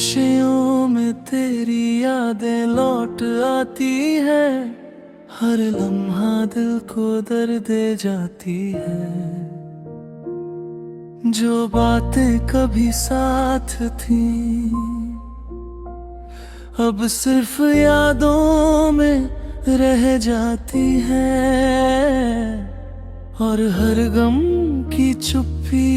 खामोशियों में तेरी यादें लौट आती है। हर लम्हा दिल को दर्द दे जाती है। जो बातें कभी साथ थी अब सिर्फ यादों में रह जाती है। और हर गम की चुप्पी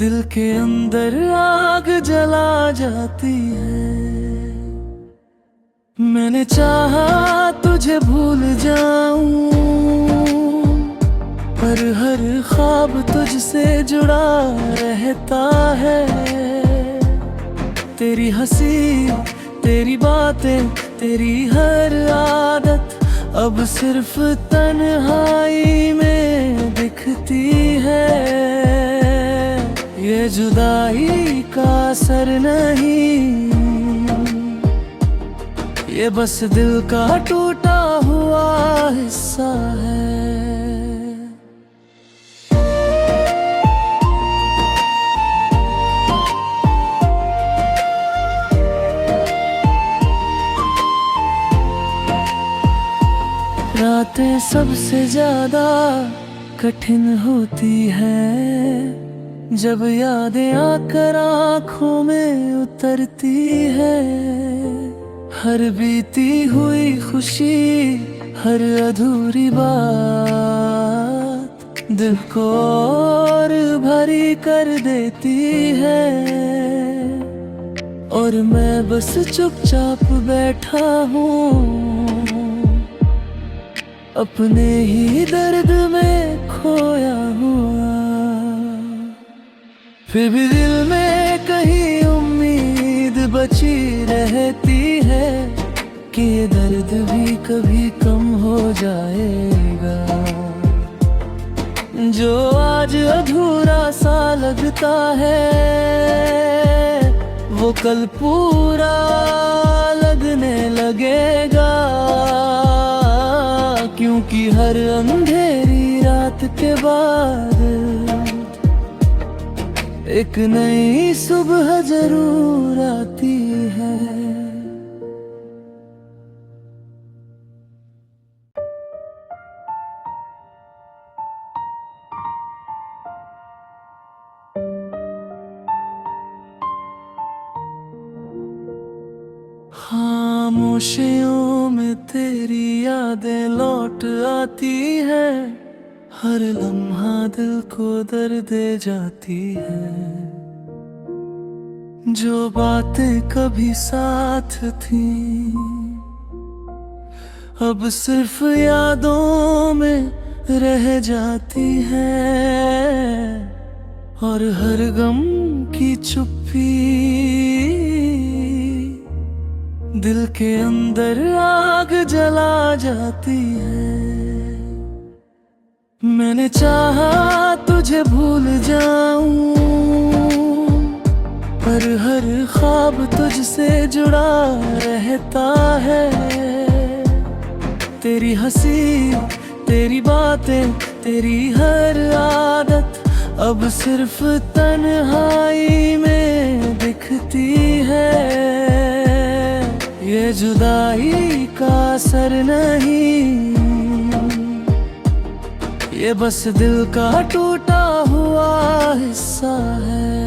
दिल के अंदर आग जला जाती है। मैंने चाहा तुझे भूल जाऊं, पर हर ख्वाब तुझसे जुड़ा रहता है। तेरी हंसी, तेरी बातें, तेरी हर आदत अब सिर्फ तन्हाई में दिखती है। ये जुदाई का असर नहीं, ये बस दिल का टूटा हुआ हिस्सा है। रातें सबसे ज्यादा कठिन होती है जब यादें आकर आँखों में उतरती है। हर बीती हुई खुशी, हर अधूरी बात दिल को और भरी कर देती है। और मैं बस चुपचाप बैठा हूँ, अपने ही दर्द में खोया हुआ। फिर भी दिल में कहीं उम्मीद बची रहती है कि ये दर्द भी कभी कम हो जाएगा। जो आज अधूरा सा लगता है वो कल पूरा लगने लगेगा। क्योंकि हर अंधेरी रात के बाद एक नई सुबह जरूर आती है। खामोशियों में तेरी यादें लौट आती है। हर लम्हा दिल को दर्द दे जाती है। जो बातें कभी साथ थी अब सिर्फ यादों में रह जाती है। और हर गम की चुप्पी दिल के अंदर आग जला जाती है। मैंने चाहा तुझे भूल जाऊं, पर हर ख्वाब तुझसे जुड़ा रहता है। तेरी हंसी, तेरी बातें, तेरी हर आदत अब सिर्फ तन्हाई में दिखती है। ये जुदाई का असर नहीं, ये बस दिल का टूटा हुआ हिस्सा है।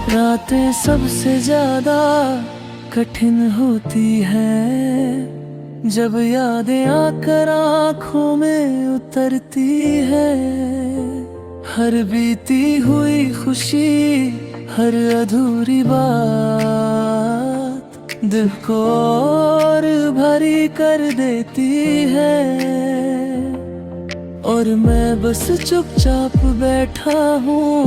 रातें सबसे ज्यादा कठिन होती है जब यादें आकर आँखों में उतरती है। हर बीती हुई खुशी, हर अधूरी बात दिल को और भरी कर देती है। और मैं बस चुपचाप बैठा हूँ,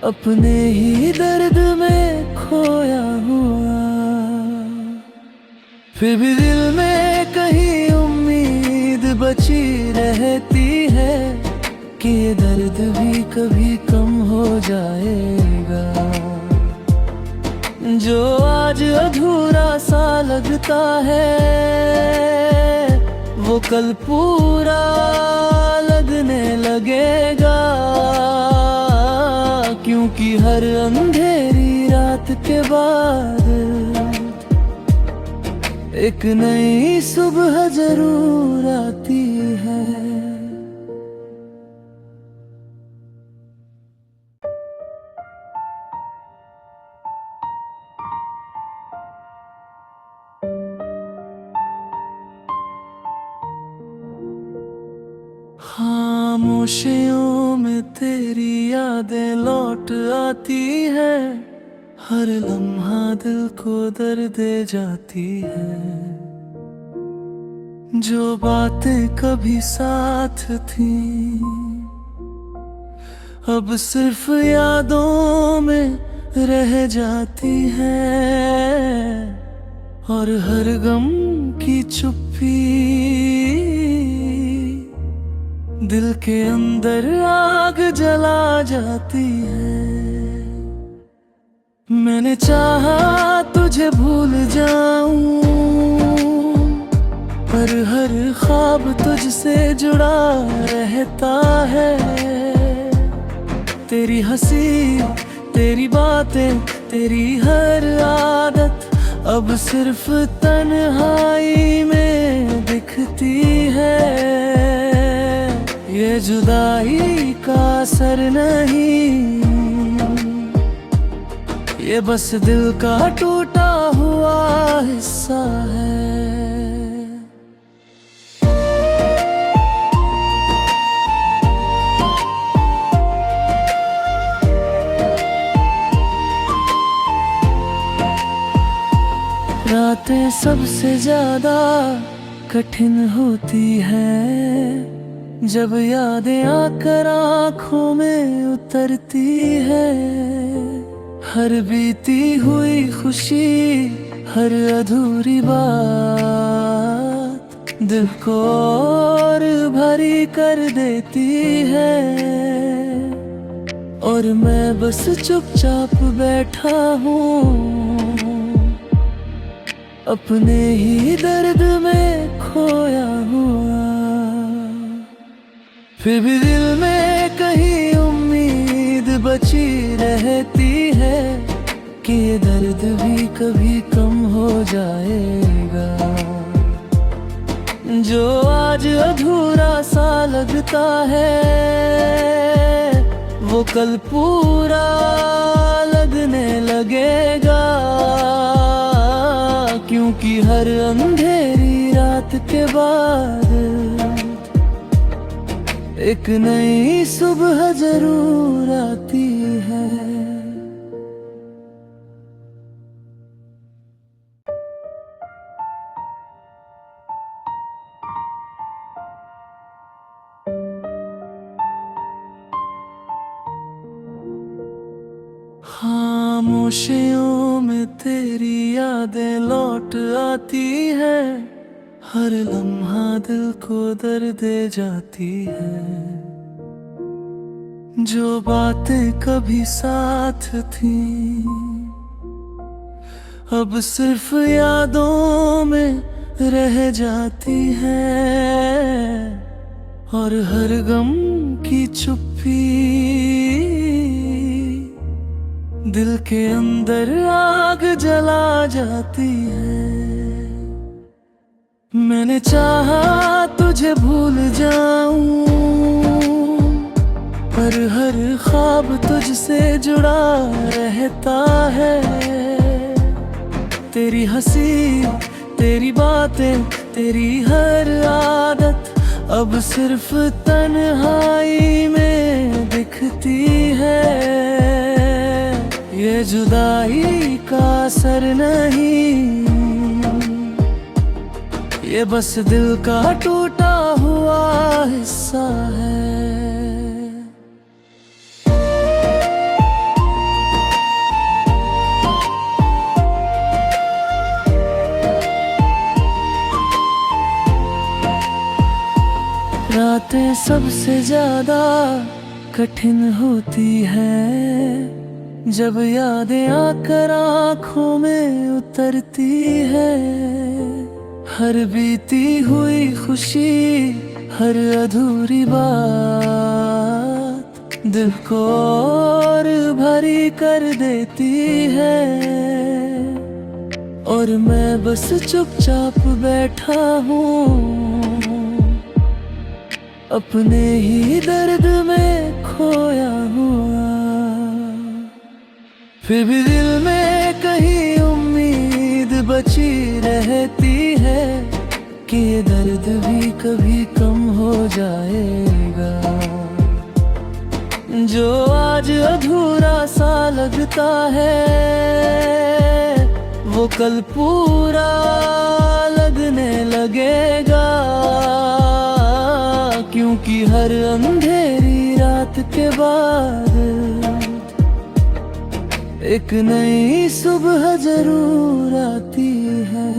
अपने ही दर्द में खोया हुआ। फिर भी दिल में कहीं उम्मीद बची रहती है कि ये दर्द भी कभी कम हो जाएगा। जो आज अधूरा सा लगता है वो कल पूरा लगने लगेगा, क्योंकि हर अंधेरी रात के बाद एक नई सुबह जरूर आती है। खामोशियों में तेरी यादें लौट आती है, हर लम्हा दिल को दर्द दे जाती है। जो बातें कभी साथ थी अब सिर्फ यादों में रह जाती है, और हर गम की चुप्पी दिल के अंदर आग जला जाती है। मैंने चाहा तुझे भूल जाऊं, पर हर ख्वाब तुझसे जुड़ा रहता है। तेरी हंसी, तेरी बातें, तेरी हर आदत अब सिर्फ तन्हाई में दिखती है। ये जुदाई का असर नहीं, ये बस दिल का टूटा हुआ हिस्सा है। रातें सबसे ज्यादा कठिन होती है जब यादें आकर आँखों में उतरती है। हर बीती हुई खुशी, हर अधूरी बात दिल को और भरी कर देती है। और मैं बस चुपचाप बैठा हूँ अपने ही दर्द में खोया हुआ। फिर भी दिल में कहीं उम्मीद बची रहती है कि ये दर्द भी कभी कम हो जाएगा। जो आज अधूरा सा लगता है वो कल पूरा लगने लगेगा, क्योंकि हर अंधेरी रात के बाद एक नई सुबह जरूर आती है। खामोशियों में तेरी यादें लौट आती है, हर लम्हा दिल को दर्द दे जाती है। जो बातें कभी साथ थी अब सिर्फ यादों में रह जाती है, और हर गम की चुप्पी दिल के अंदर आग जला जाती है। मैंने चाहा तुझे भूल जाऊं, पर हर ख्वाब तुझसे जुड़ा रहता है। तेरी हंसी, तेरी बातें, तेरी हर आदत अब सिर्फ तन्हाई में दिखती है। ये जुदाई का असर नहीं, ये बस दिल का टूटा हुआ हिस्सा है। रातें सबसे ज्यादा कठिन होती है जब यादें आकर आँखों में उतरती है, हर बीती हुई खुशी, हर अधूरी बात दिल को और भरी कर देती है। और मैं बस चुपचाप बैठा हूँ अपने ही दर्द में खोया हुआ। फिर भी दिल में कहीं उम्मीद बची रहती है कि ये दर्द भी कभी कम हो जाएगा। जो आज अधूरा सा लगता है वो कल पूरा लगने लगेगा, क्योंकि हर अंधेरी रात के बाद एक नई सुबह जरूर आती है।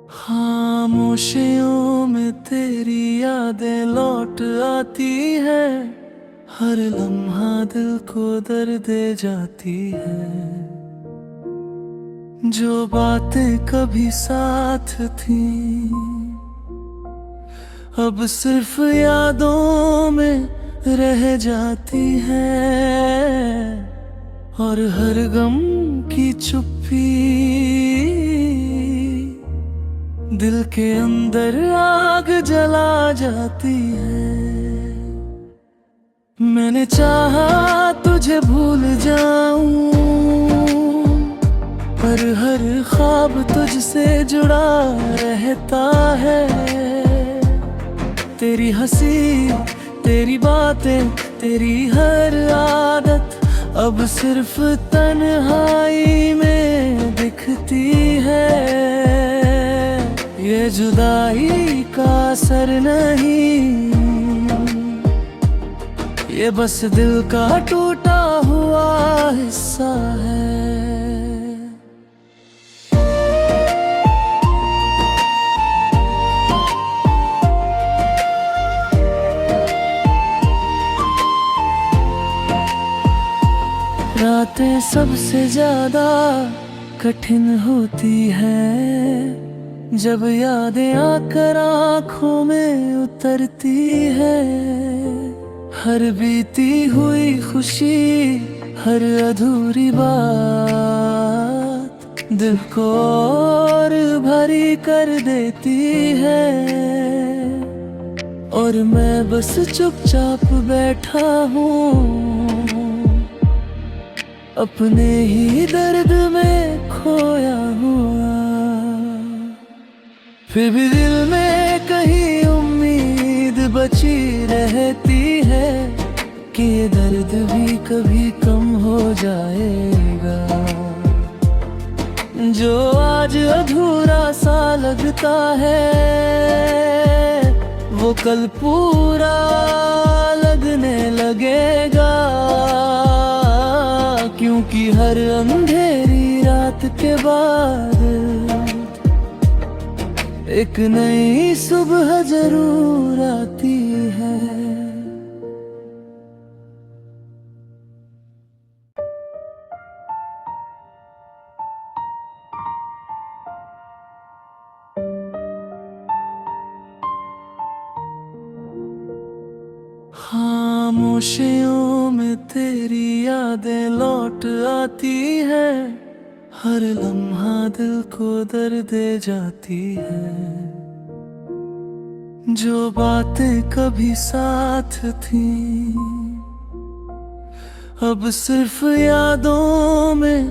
खामोशियों में तेरी यादें लौट आती है, हर लम्हा दिल को दर्द दे जाती है। जो बातें कभी साथ थी अब सिर्फ यादों में रह जाती हैं, और हर गम की चुप्पी दिल के अंदर आग जला जाती है। मैंने चाहा तुझे भूल जाऊं, पर हर ख्वाब तुझसे जुड़ा रहता है। तेरी हंसी, तेरी बातें, तेरी हर आदत अब सिर्फ तन्हाई में दिखती है। ये जुदाई का असर नहीं, ये बस दिल का टूटा हुआ हिस्सा है। रातें सबसे ज्यादा कठिन होती हैं जब यादें आकर आँखों में उतरती है। हर बीती हुई खुशी, हर अधूरी बात दिल को और भरी कर देती है। और मैं बस चुपचाप बैठा हूँ अपने ही दर्द में खोया हुआ। फिर भी दिल में कहीं उम्मीद बची रहती है कि ये दर्द भी कभी कम हो जाएगा। जो आज अधूरा सा लगता है वो कल पूरा लगने लगेगा, क्योंकि हर अंधेरी रात के बाद एक नई सुबह जरूर आती है। खामोशियों में तेरी यादें लौट आती है, हर लम्हा दिल को दर्द दे जाती है। जो बातें कभी साथ थी अब सिर्फ यादों में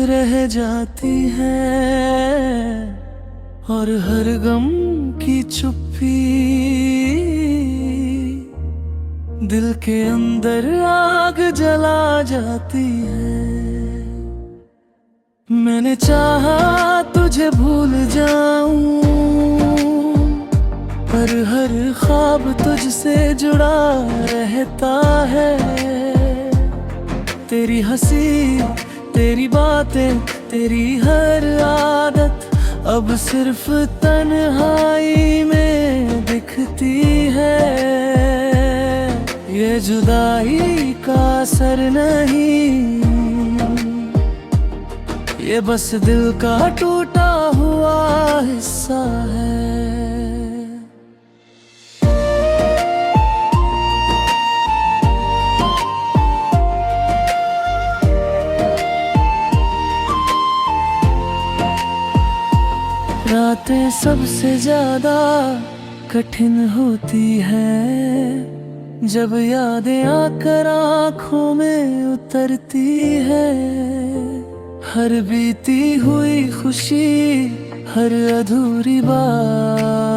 रह जाती हैं, और हर गम की चुप्पी दिल के अंदर आग जला जाती है। मैंने चाहा तुझे भूल जाऊं, पर हर ख्वाब तुझसे जुड़ा रहता है। तेरी हंसी, तेरी बातें, तेरी हर आदत अब सिर्फ तन्हाई में दिखती है। ये जुदाई का असर नहीं, ये बस दिल का टूटा हुआ हिस्सा है। रातें सबसे ज्यादा कठिन होती है जब यादें आकर आँखों में उतरती है। हर बीती हुई खुशी, हर अधूरी बात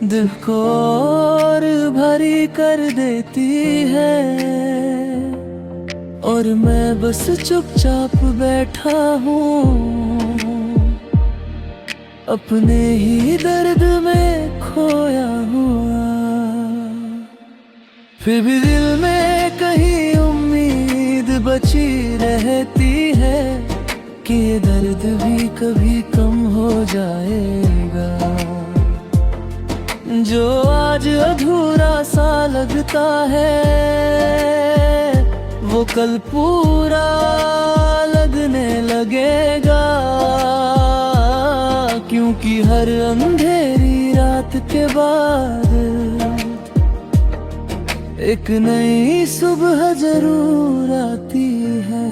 दिल को और भरी कर देती है। और मैं बस चुपचाप बैठा हूँ अपने ही दर्द में खोया हुआ। फिर भी दिल में कहीं उम्मीद बची रहती है कि ये दर्द भी कभी कम हो जाएगा। जो आज अधूरा सा लगता है वो कल पूरा लगने लगेगा। क्योंकि हर अंधेरी रात के बाद एक नई सुबह जरूर आती है।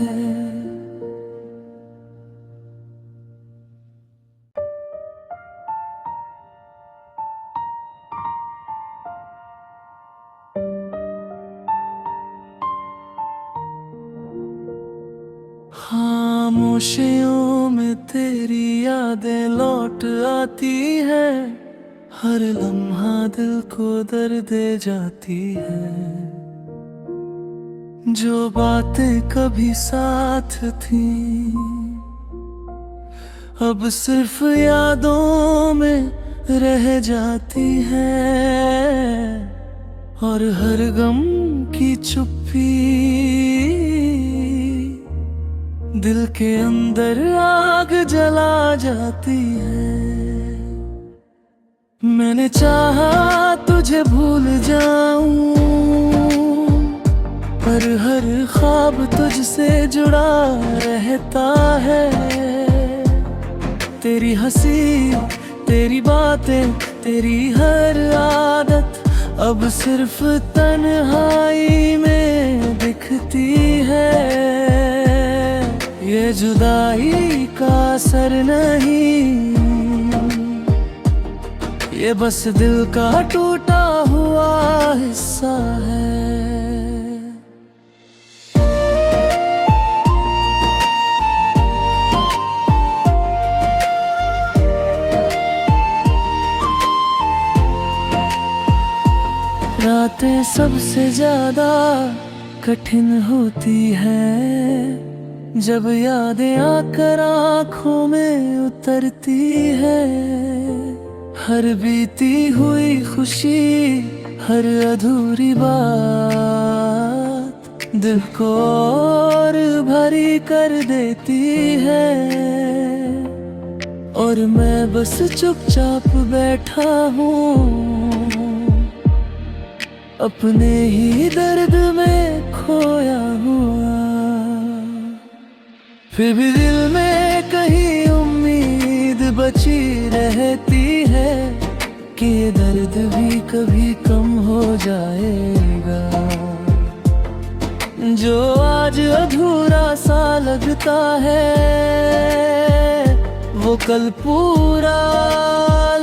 खामोशियों में तेरी यादें लौट आती है। हर लम्हा दिल को दर्द दे जाती है। जो बातें कभी साथ थी अब सिर्फ यादों में रह जाती है। और हर गम की चुप्पी दिल के अंदर आग जला जाती है। मैंने चाहा तुझे भूल जाऊं पर हर ख्वाब तुझसे जुड़ा रहता है। तेरी हंसी, तेरी बातें, तेरी हर आदत अब सिर्फ तन्हाई में दिखती है। ये जुदाई का असर नहीं, ये बस दिल का टूटा हुआ हिस्सा है। रातें सबसे ज्यादा कठिन होती है जब यादें आकर आँखों में उतरती है। हर बीती हुई खुशी, हर अधूरी बात दिल को और भरी कर देती है। और मैं बस चुपचाप बैठा हूँ अपने ही दर्द में खोया हुआ। फिर भी दिल में कहीं उम्मीद बची रहती है कि ये दर्द भी कभी कम हो जाएगा। जो आज अधूरा सा लगता है वो कल पूरा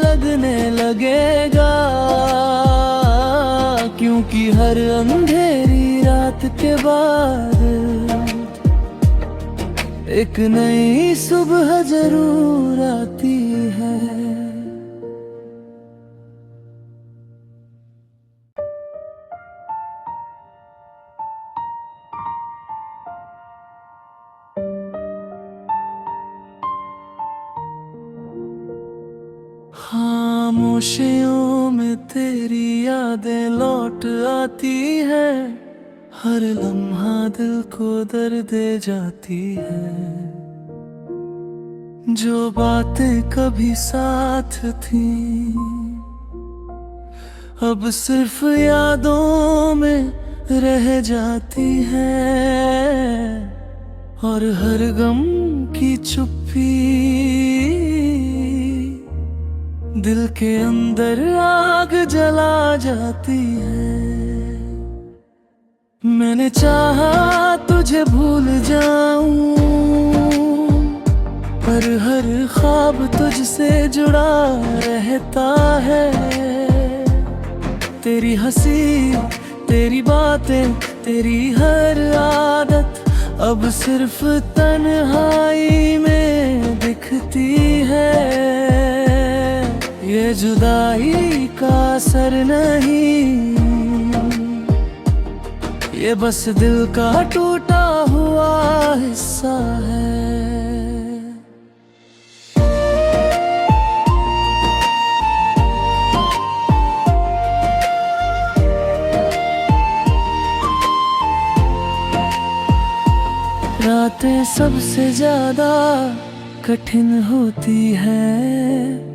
लगने लगेगा। क्योंकि हर अंधेरी रात के बाद एक नई सुबह जरूर आती है। खामोशियों में तेरी यादें लौट आती है। हर लम्हा दिल को दर्द दे जाती है। जो बातें कभी साथ थी अब सिर्फ यादों में रह जाती है। और हर गम की चुप्पी दिल के अंदर आग जला जाती है। मैंने चाहा तुझे भूल जाऊं, पर हर ख्वाब तुझसे जुड़ा रहता है। तेरी हंसी, तेरी बातें, तेरी हर आदत अब सिर्फ तन्हाई में दिखती है। ये जुदाई का असर नहीं, ये बस दिल का टूटा हुआ हिस्सा है। रातें सबसे ज्यादा कठिन होती है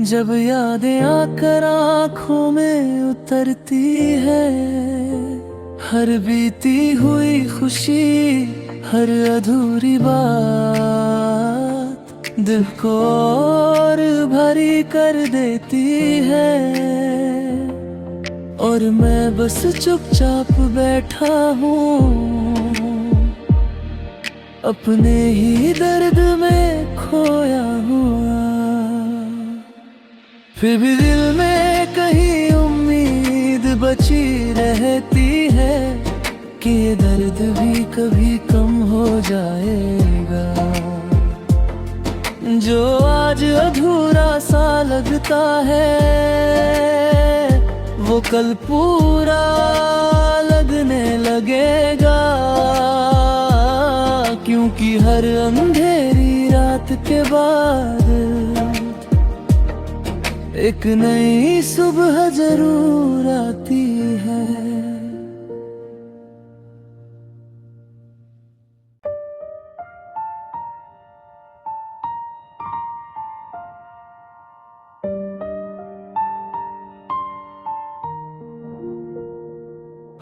जब यादें आकर आँखों में उतरती है। हर बीती हुई खुशी, हर अधूरी बात दिल को और भरी कर देती है। और मैं बस चुपचाप बैठा हूँ अपने ही दर्द में खोया हुआ। फिर भी दिल में कहीं उम्मीद बची रहती है कि ये दर्द भी कभी कम हो जाएगा। जो आज अधूरा सा लगता है वो कल पूरा लगने लगेगा। क्योंकि हर अंधेरी रात के बाद एक नई सुबह जरूर आती है।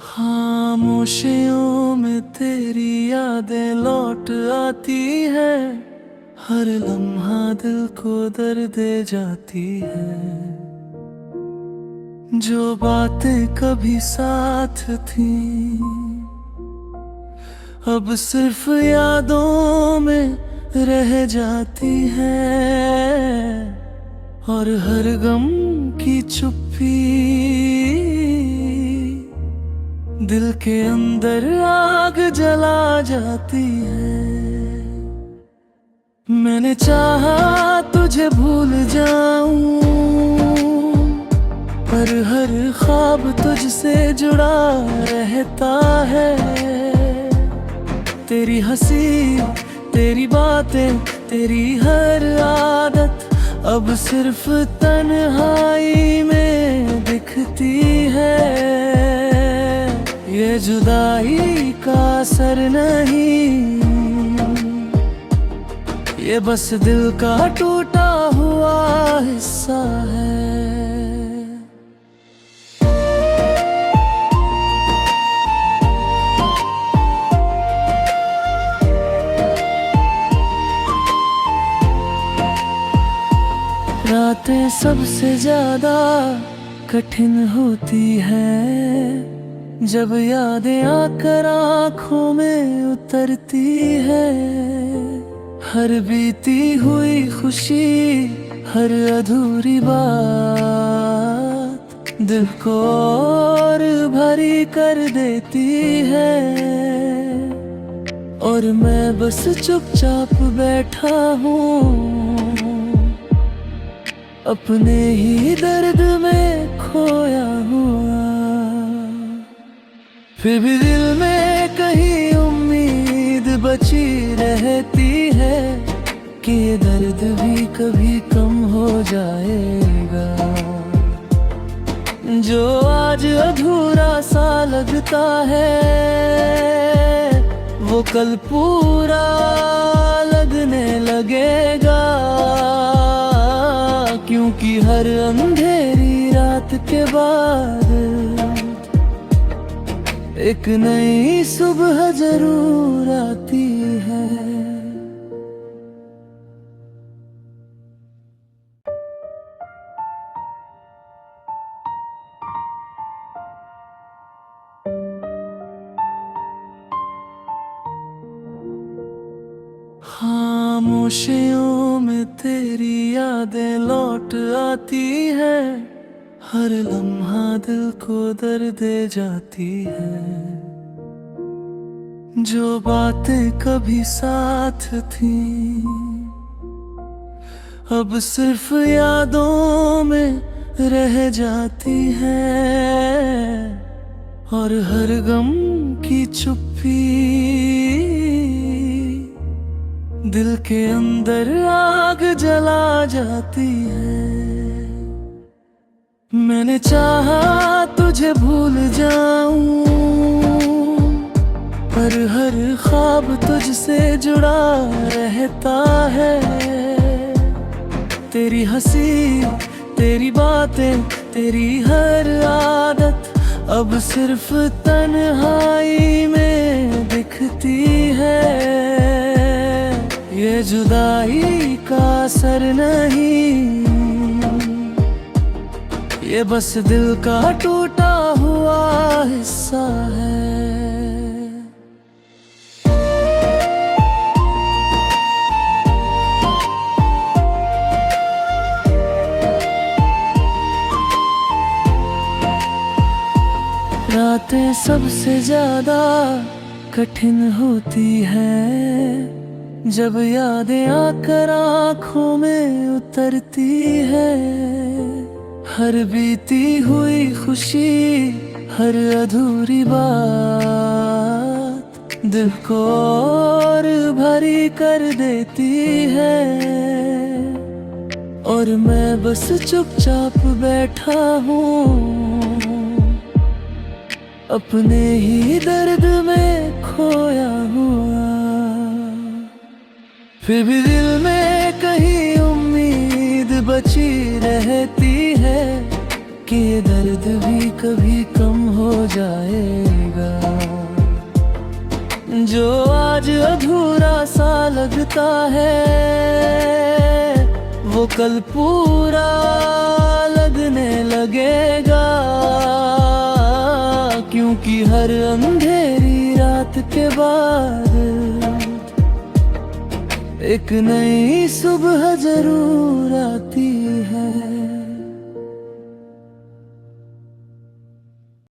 खामोशियों में तेरी यादें लौट आती है। हर लम्हा दिल को दर्द दे जाती है। जो बातें कभी साथ थी अब सिर्फ यादों में रह जाती है। और हर गम की चुप्पी दिल के अंदर आग जला जाती है। मैंने चाहा तुझे भूल जाऊं, पर हर ख्वाब तुझसे जुड़ा रहता है। तेरी हंसी, तेरी बातें, तेरी हर आदत अब सिर्फ तन्हाई में दिखती है। ये जुदाई का असर नहीं, ये बस दिल का टूटा हुआ हिस्सा है। रातें सबसे ज्यादा कठिन होती है जब यादें आकर आँखों में उतरती है। हर बीती हुई खुशी, हर अधूरी बात दिल को और भरी कर देती है। और मैं बस चुपचाप बैठा हूँ अपने ही दर्द में खोया हुआ। फिर भी दिल में कहीं उम्मीद बची रहती है कि ये दर्द भी कभी कम हो जाएगा। जो आज अधूरा सा लगता है वो कल पूरा लगने लगेगा, क्योंकि हर अंधेरी रात के बाद एक नई सुबह जरूर आती है। खामोशियों में तेरी यादें लौट आती है, हर लम्हा दिल को दर्द दे जाती है। जो बातें कभी साथ थी अब सिर्फ यादों में रह जाती है, और हर गम की चुप्पी दिल के अंदर आग जला जाती है। मैंने चाहा तुझे भूल जाऊं, पर हर ख्वाब तुझसे जुड़ा रहता है। तेरी हंसी, तेरी बातें, तेरी हर आदत अब सिर्फ तन्हाई में दिखती है। ये जुदाई का असर नहीं, ये बस दिल का टूटा हुआ हिस्सा है। रातें सबसे ज्यादा कठिन होती है जब यादें आकर आँखों में उतरती है। हर बीती हुई खुशी, हर अधूरी बात दिल को और भारी कर देती है। और मैं बस चुपचाप बैठा हूँ अपने ही दर्द में खोया हुआ। फिर भी दिल में कहीं उम्मीद बची रहती है कि ये दर्द भी कभी कम हो जाएगा। जो आज अधूरा सा लगता है वो कल पूरा लगने लगेगा, क्योंकि हर अंधेरी रात के बाद एक नई सुबह जरूर